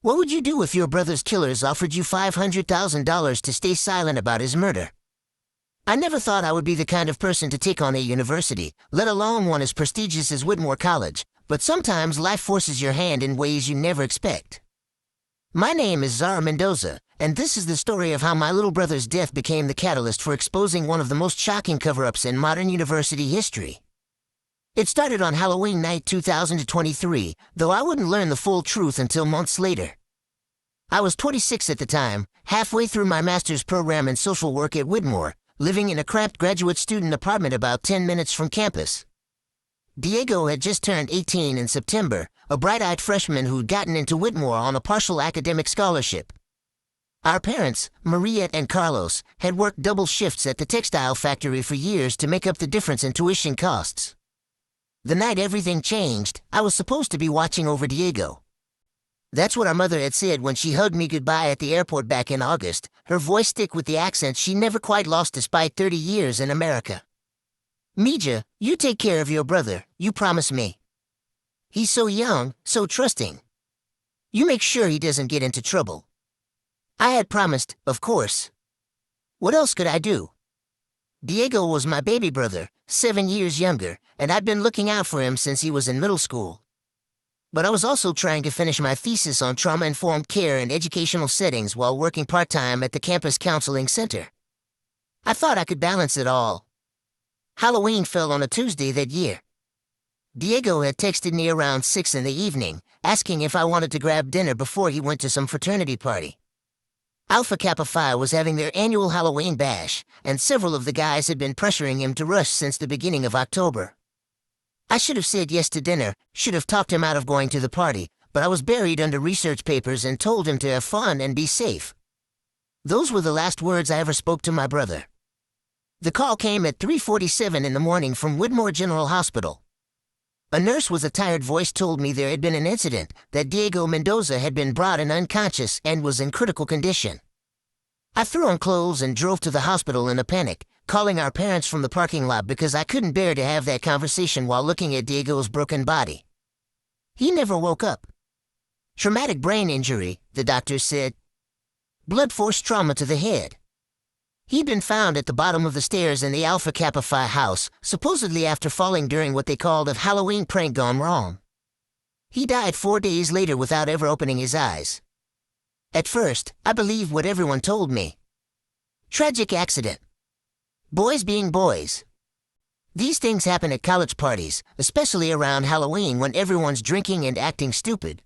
What would you do if your brother's killers offered you $500,000 to stay silent about his murder? I never thought I would be the kind of person to take on a university, let alone one as prestigious as Whitmore College, but sometimes life forces your hand in ways you never expect. My name is Zara Mendoza, and this is the story of how my little brother's death became the catalyst for exposing one of the most shocking cover-ups in modern university history. It started on Halloween night 2023, though I wouldn't learn the full truth until months later. I was 26 at the time, halfway through my master's program in social work at Whitmore, living in a cramped graduate student apartment about 10 minutes from campus. Diego had just turned 18 in September, a bright-eyed freshman who'd gotten into Whitmore on a partial academic scholarship. Our parents, Maria and Carlos, had worked double shifts at the textile factory for years to make up the difference in tuition costs. The night everything changed, I was supposed to be watching over Diego. That's what our mother had said when she hugged me goodbye at the airport back in August, her voice thick with the accent she never quite lost despite 30 years in America. "Mija, you take care of your brother, you promise me. He's so young, so trusting. You make sure he doesn't get into trouble." I had promised, of course. What else could I do? Diego was my baby brother, 7 years younger, and I'd been looking out for him since he was in middle school. But I was also trying to finish my thesis on trauma-informed care in educational settings while working part-time at the campus counseling center. I thought I could balance it all. Halloween fell on a Tuesday that year. Diego had texted me around 6 in the evening, asking if I wanted to grab dinner before he went to some fraternity party. Alpha Kappa Phi was having their annual Halloween bash, and several of the guys had been pressuring him to rush since the beginning of October. I should have said yes to dinner, should have talked him out of going to the party, but I was buried under research papers and told him to have fun and be safe. Those were the last words I ever spoke to my brother. The call came at 3:47 in the morning from Whitmore General Hospital. A nurse with a tired voice told me there had been an incident, that Diego Mendoza had been brought in unconscious and was in critical condition. I threw on clothes and drove to the hospital in a panic, calling our parents from the parking lot because I couldn't bear to have that conversation while looking at Diego's broken body. He never woke up. Traumatic brain injury, the doctor said. Blood force trauma to the head. He'd been found at the bottom of the stairs in the Alpha Kappa Phi house, supposedly after falling during what they called a Halloween prank gone wrong. He died 4 days later without ever opening his eyes. At first, I believed what everyone told me. Tragic accident. Boys being boys. These things happen at college parties, especially around Halloween when everyone's drinking and acting stupid.